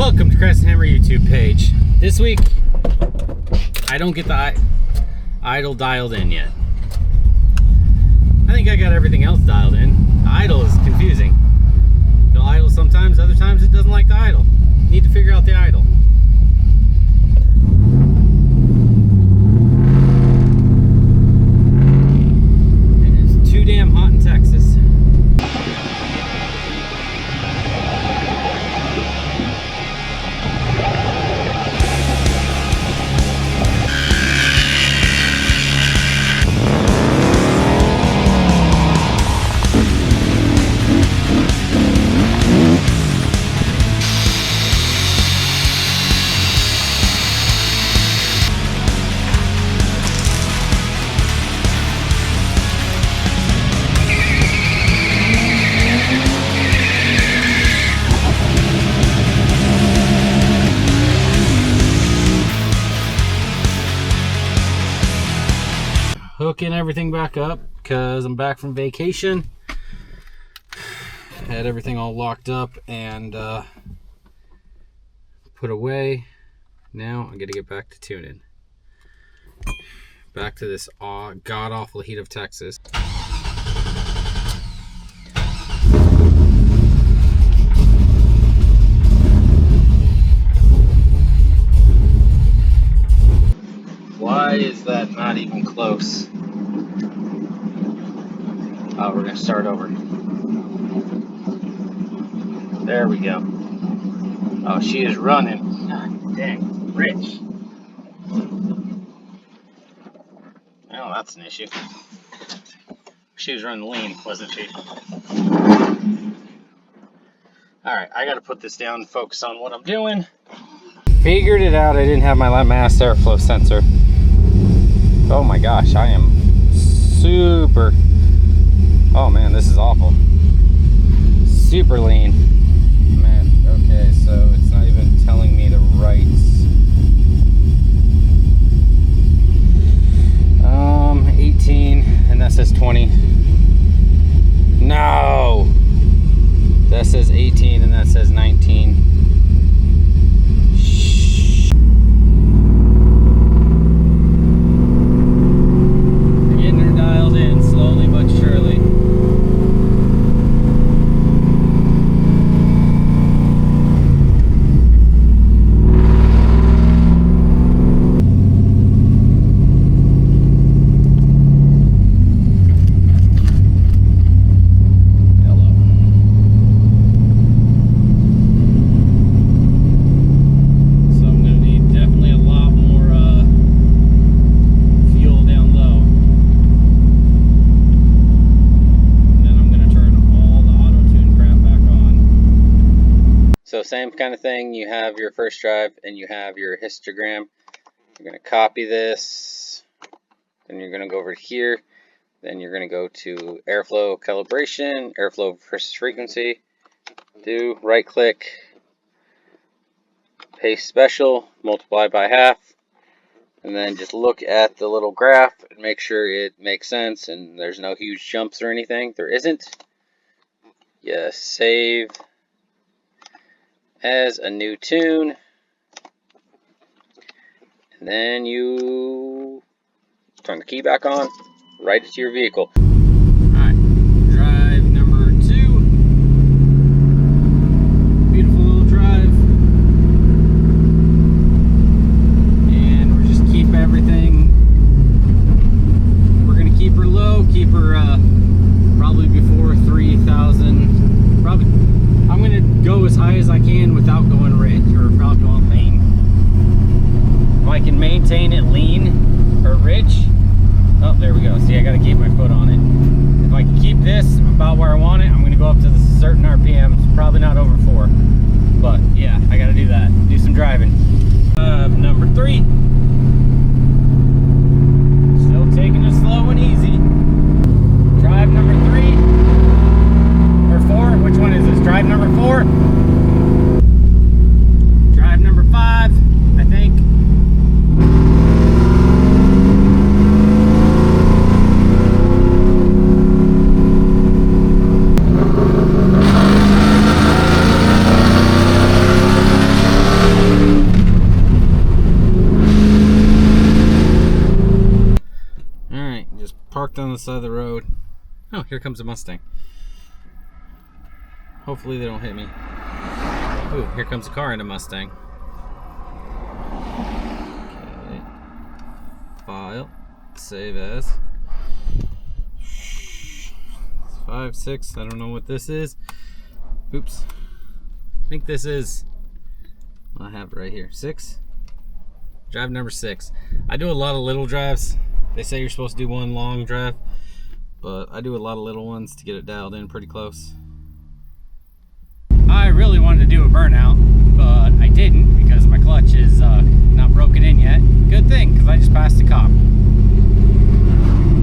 Welcome to Crescent Hammer YouTube page. This week, I don't get the idle dialed in yet. I think I got everything else dialed in. The idle is confusing. It'll idle sometimes, other times it doesn't like the idle. Need to figure out the idle. It is too damn hot in Texas. Hooking everything back up because I'm back from vacation. Had everything all locked up and put away. Now I'm gonna get back to tuning. Back to this god-awful heat of Texas. Why is that not even close? Oh, we're gonna start over. There we go. Oh, she is running. God dang, Rich. Oh, that's an issue. She was running lean, wasn't she? Alright, I gotta put this down and focus on what I'm doing. Figured it out, I didn't have my mass airflow sensor. Oh my gosh, I am super... Oh man, this is awful. Super lean. Man, okay, so it's not even telling me the rights. 18, and that says 20. No! That says 18, and that says 19. So same kind of thing, you have your first drive and you have your histogram. You're going to copy this, then you're going to go over here, then you're going to go to airflow calibration, airflow versus frequency, do right click, paste special, multiply by half, and then just look at the little graph and make sure it makes sense and there's no huge jumps or anything. There isn't. Yes, save as a new tune, and then you turn the key back on, write it to your vehicle. Alright, drive number 2. Beautiful little drive. And we're just keep everything. We're gonna keep her low, keep her probably before 3,000. Probably I'm going to go as high as I can without going rich or without going lean. If I can maintain it lean or rich, oh, there we go. See, I got to keep my foot on it. If I can keep this about where I want it, I'm going to go up to the certain RPMs, probably not over 4. But yeah, I got to do that. Do some driving. Number 3. Still taking it slow and easy. Drive number 3. Or 4? Which one is this? Drive number 4? Drive number 5, I think. parked on the side of the road. Oh, here comes a Mustang. Hopefully they don't hit me. Ooh, here comes a car and a Mustang. Okay. File. Save as. 5.6. I don't know what this is. Oops. I think this is. I have it right here. 6. Drive number 6. I do a lot of little drives. They say you're supposed to do one long drive, but I do a lot of little ones to get it dialed in pretty close. I really wanted to do a burnout, but I didn't because my clutch is not broken in yet. Good thing, because I just passed a cop.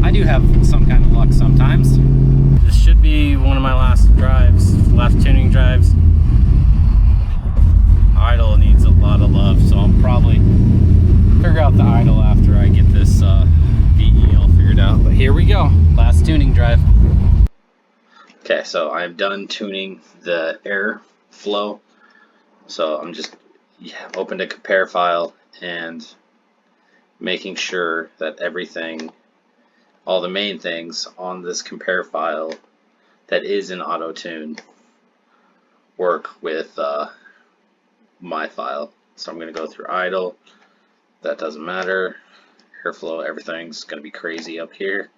I do have some kind of luck sometimes. This should be one of my last drives, last tuning drives. Idle needs a lot of love, so I'll probably figure out the idle after I get this VE all figured out. But here we go, last tuning drive. Okay, so I'm done tuning the air flow. So I'm just opened a compare file and making sure that everything, all the main things on this compare file that is in auto tune work with my file. So I'm going to go through idle. That doesn't matter. Airflow, everything's going to be crazy up here.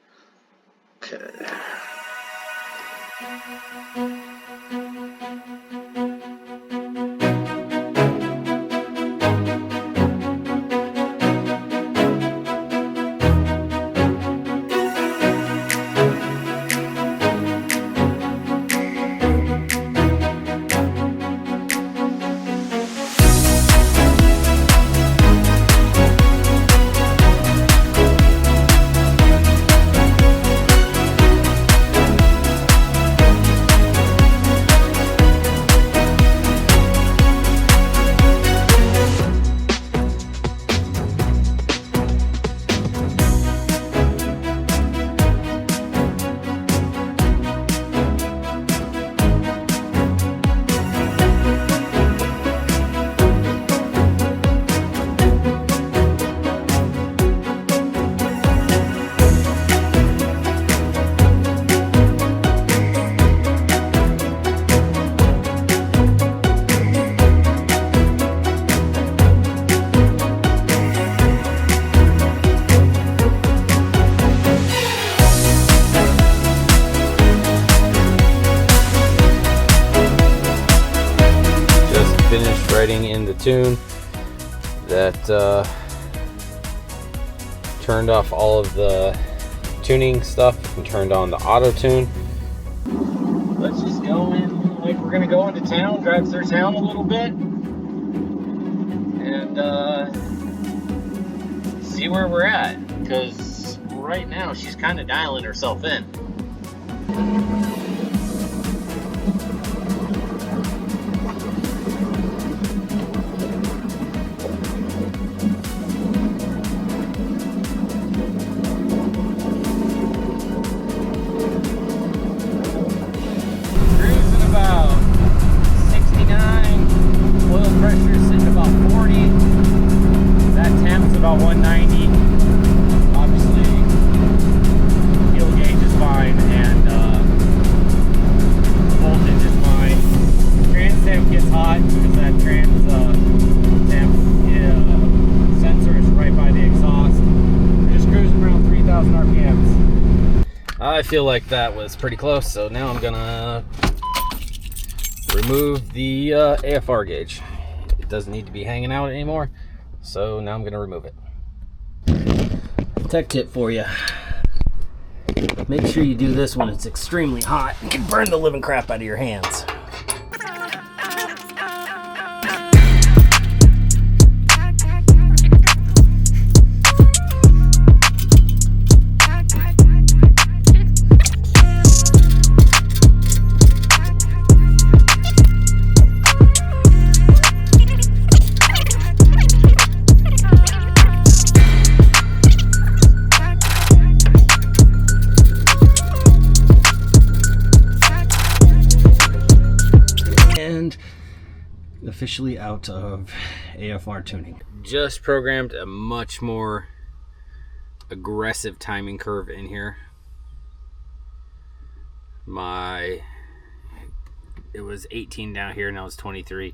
Okay. Writing in the tune that turned off all of the tuning stuff and turned on the auto tune. Let's just go in like we're gonna go into town, drive through town a little bit, and see where we're at, because right now she's kind of dialing herself in. About 190. Obviously, fuel gauge is fine, and voltage is fine. Trans temp gets hot because that trans temp sensor is right by the exhaust. We're just cruising around 3,000 RPMs. I feel like that was pretty close, so now I'm gonna remove the AFR gauge. It doesn't need to be hanging out anymore. So now I'm going to remove it. Tech tip for you. Make sure you do this when it's extremely hot. It can burn the living crap out of your hands. Officially out of AFR tuning. Just programmed a much more aggressive timing curve in here. It was 18 down here, now it's 23.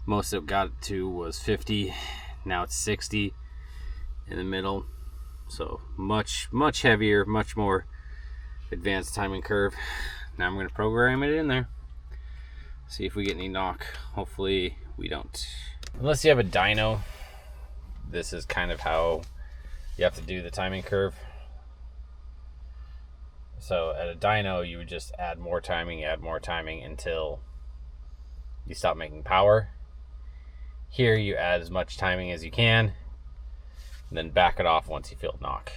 Most it got to was 50, now it's 60 in the middle. So much heavier, much more advanced timing curve. Now I'm going to program it in there, see if we get any knock. Hopefully we don't. Unless you have a dyno, this is kind of how you have to do the timing curve. So at a dyno, you would just add more timing until you stop making power. Here you add as much timing as you can, and then back it off once you feel knock.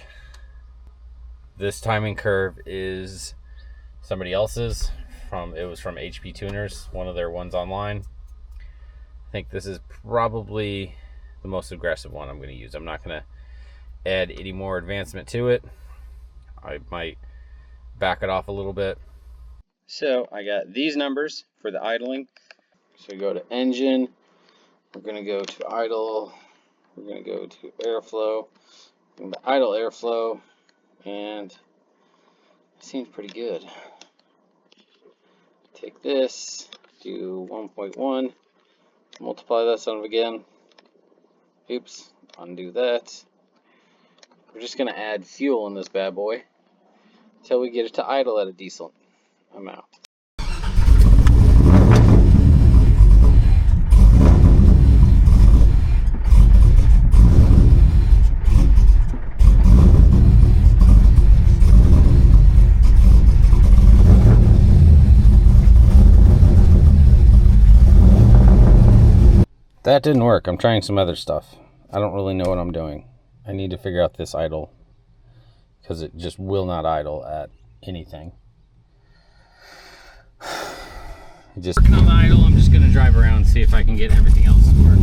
This timing curve is somebody else's. It was from HP Tuners, one of their ones online. I think this is probably the most aggressive one I'm going to use. I'm not going to add any more advancement to it. I might back it off a little bit. So I got these numbers for the idling. So go to engine, we're going to go to idle, we're going to go to airflow, and the idle airflow, and it seems pretty good. Take this, do 1.1, multiply that son of again. Oops, undo that. We're just going to add fuel in this bad boy until we get it to idle at a decent amount. That didn't work. I'm trying some other stuff. I don't really know what I'm doing. I need to figure out this idle, because it just will not idle at anything. Just working on the idle, I'm just going to drive around and see if I can get everything else to work.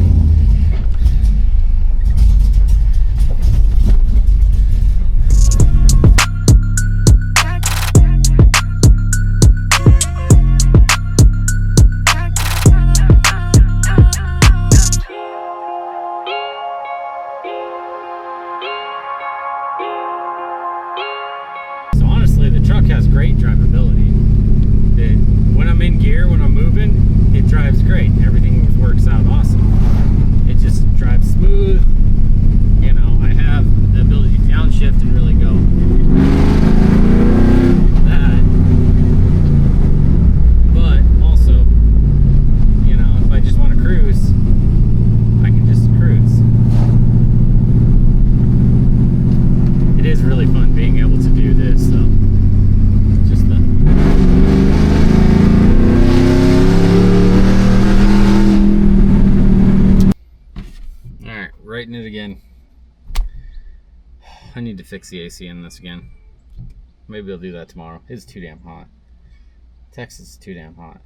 Has great drivability. When I'm in gear, when I'm moving, it drives great. Everything works out awesome. It just drives smooth. You know, I have the ability to downshift and really go. That. But also, you know, if I just want to cruise, I can just cruise. It is really fun being able to do this, so. Writing it again. I need to fix the AC in this again. Maybe I'll do that tomorrow. It's too damn hot. Texas is too damn hot.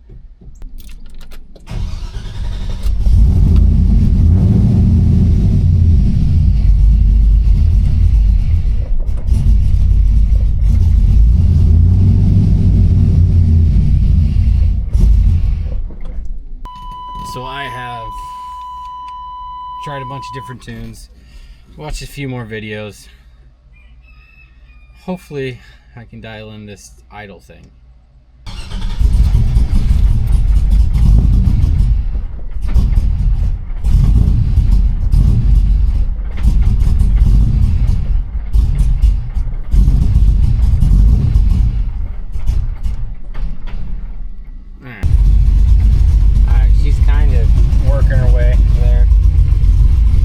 So I have tried a bunch of different tunes, watched a few more videos. Hopefully I can dial in this idle thing. Alright, she's kind of working her way there.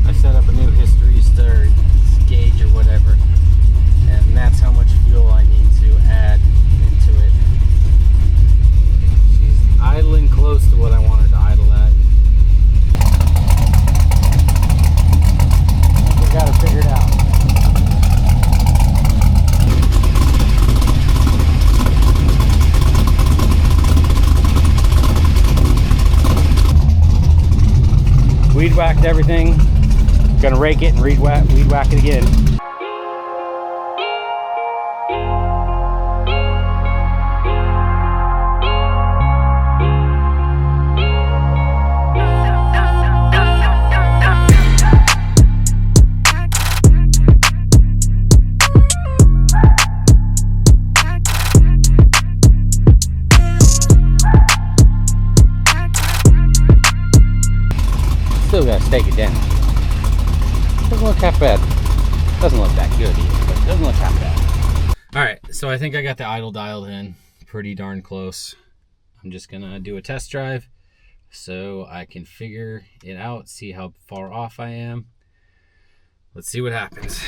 I set up a new history stir gauge or whatever, and that's how much fuel I need to add into it. She's idling close to what I wanted to idle at. I think we got it figured out. Weed whacked everything. Gonna rake it and weed whack it again. Still gotta stake it down. Doesn't look half bad. Doesn't look that good either, but it doesn't look half bad. Alright, so I think I got the idle dialed in pretty darn close. I'm just gonna do a test drive so I can figure it out, see how far off I am. Let's see what happens.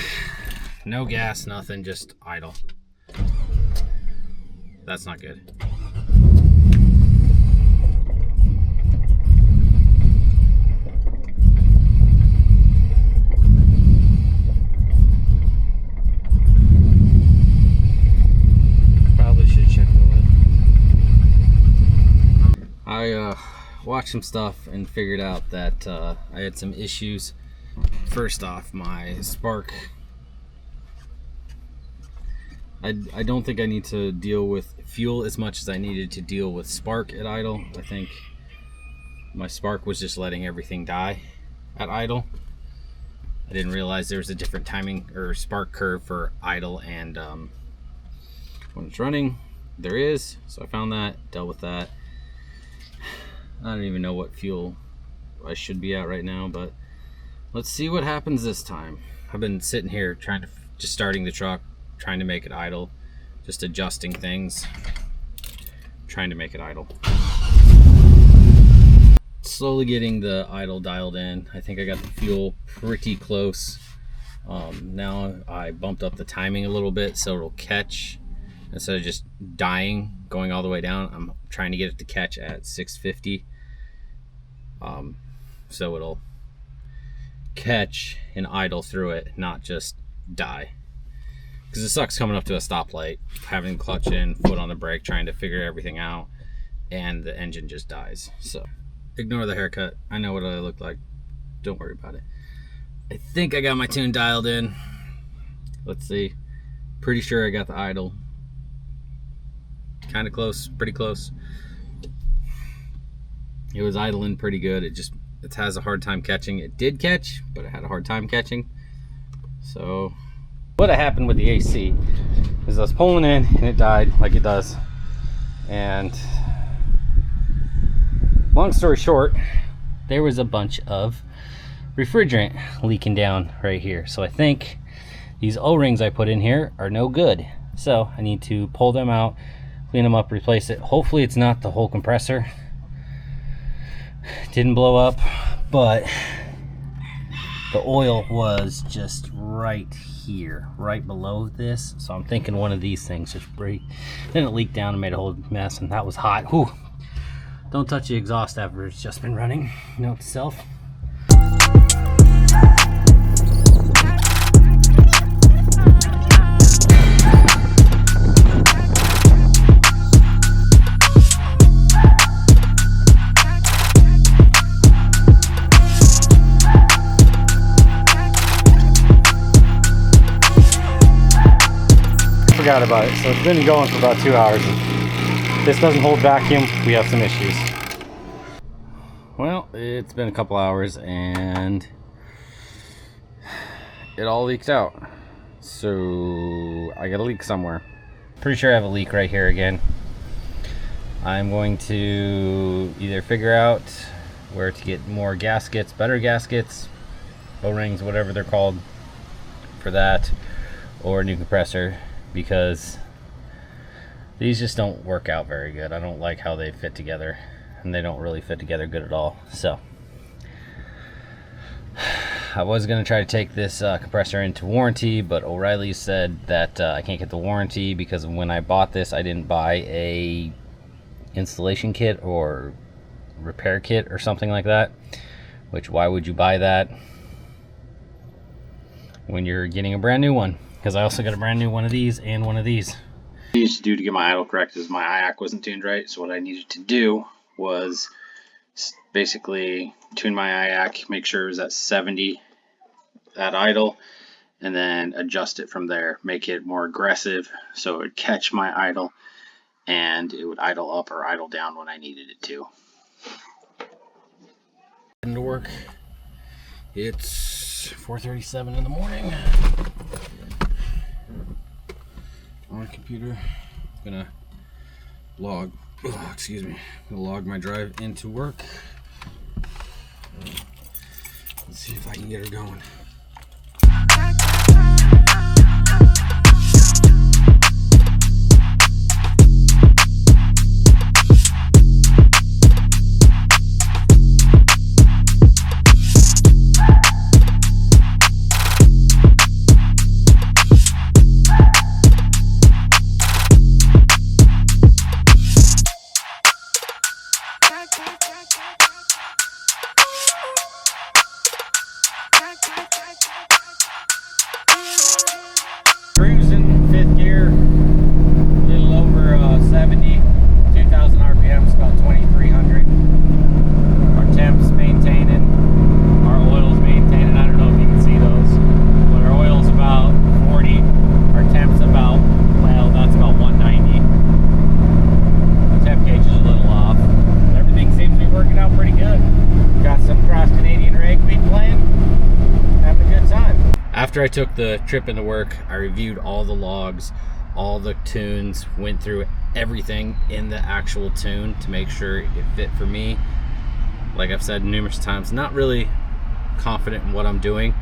No gas, nothing, just idle. That's not good. Probably should check the oil. I watched some stuff and figured out that I had some issues. First off, my spark, I don't think I need to deal with fuel as much as I needed to deal with spark at idle. I think my spark was just letting everything die at idle. I didn't realize there was a different timing or spark curve for idle and when it's running. There is, so I found that, dealt with that. I don't even know what fuel I should be at right now, but let's see what happens this time. I've been sitting here just starting the truck, trying to make it idle, just adjusting things, trying to make it idle. Slowly getting the idle dialed in. I think I got the fuel pretty close. Now I bumped up the timing a little bit so it'll catch. Instead of just dying, going all the way down, I'm trying to get it to catch at 650. So it'll catch and idle through it, not just die. Because it sucks coming up to a stoplight, having clutch in, foot on the brake, trying to figure everything out, and the engine just dies. So ignore the haircut. I know what I look like. Don't worry about it. I think I got my tune dialed in. Let's see. Pretty sure I got the idle. Kind of close, pretty close. It was idling pretty good. It has a hard time catching. It did catch, but it had a hard time catching. So what happened with the AC is I was pulling in and it died like it does. And long story short, there was a bunch of refrigerant leaking down right here. So I think these O-rings I put in here are no good. So I need to pull them out, clean them up, replace it. Hopefully it's not the whole compressor. Didn't blow up, but the oil was just right here, right below this. So I'm thinking one of these things just break. Then it leaked down and made a whole mess, and that was hot. Whew. Don't touch the exhaust after it's just been running. Note to self. Forgot about it. So it's been going for about 2 hours. This doesn't hold vacuum. We have some issues. Well, it's been a couple hours and it all leaked out. So I got a leak somewhere. Pretty sure I have a leak right here again. I'm going to either figure out where to get more gaskets, better gaskets, O-rings, whatever they're called for that, or a new compressor, because these just don't work out very good. I don't like how they fit together, and they don't really fit together good at all. So I was going to try to take this compressor into warranty, but O'Reilly said that I can't get the warranty because when I bought this I didn't buy a installation kit or repair kit or something like that, which why would you buy that when you're getting a brand new one? Because I also got a brand new one of these and one of these. What I needed to do to get my idle correct is my IAC wasn't tuned right. So what I needed to do was basically tune my IAC, make sure it was at 70 at idle, and then adjust it from there. Make it more aggressive so it would catch my idle and it would idle up or idle down when I needed it to. Into work. It's 4:37 in the morning. On computer, I'm gonna log my drive into work. Let's see if I can get her going. Cruising, fifth gear, a little over 70, 2,000 RPMs, about 2,300. Our temps maintaining, our oil's maintaining. I don't know if you can see those, but our oil's about 40, our temps about, well, that's about 190. The temp gauge is a little off. Everything seems to be working out pretty good. Got some cross Canadian rag week playing, having a good time. After I took the trip into work, I reviewed all the logs, all the tunes, went through everything in the actual tune to make sure it fit for me. Like I've said numerous times, not really confident in what I'm doing,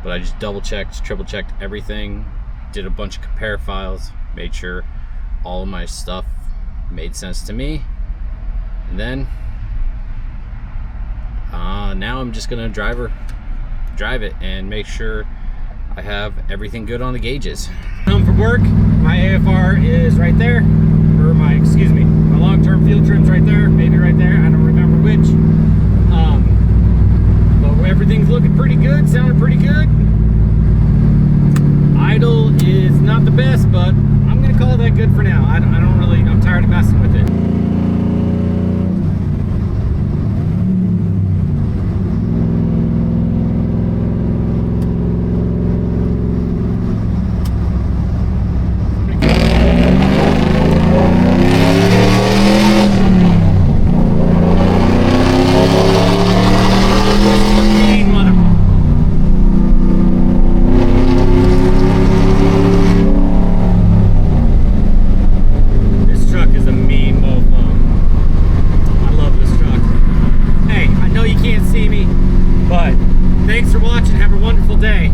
but I just double checked, triple checked everything, did a bunch of compare files, made sure all of my stuff made sense to me. And then now I'm just gonna drive it and make sure I have everything good on the gauges. Home from work, my AFR is right there, or my long-term fuel trim's right there, maybe right there, I don't remember which. But everything's looking pretty good, sounding pretty good. Idle is not the best, but I'm gonna call that good for now. I'm tired of messing with it. Thanks for watching. Have a wonderful day.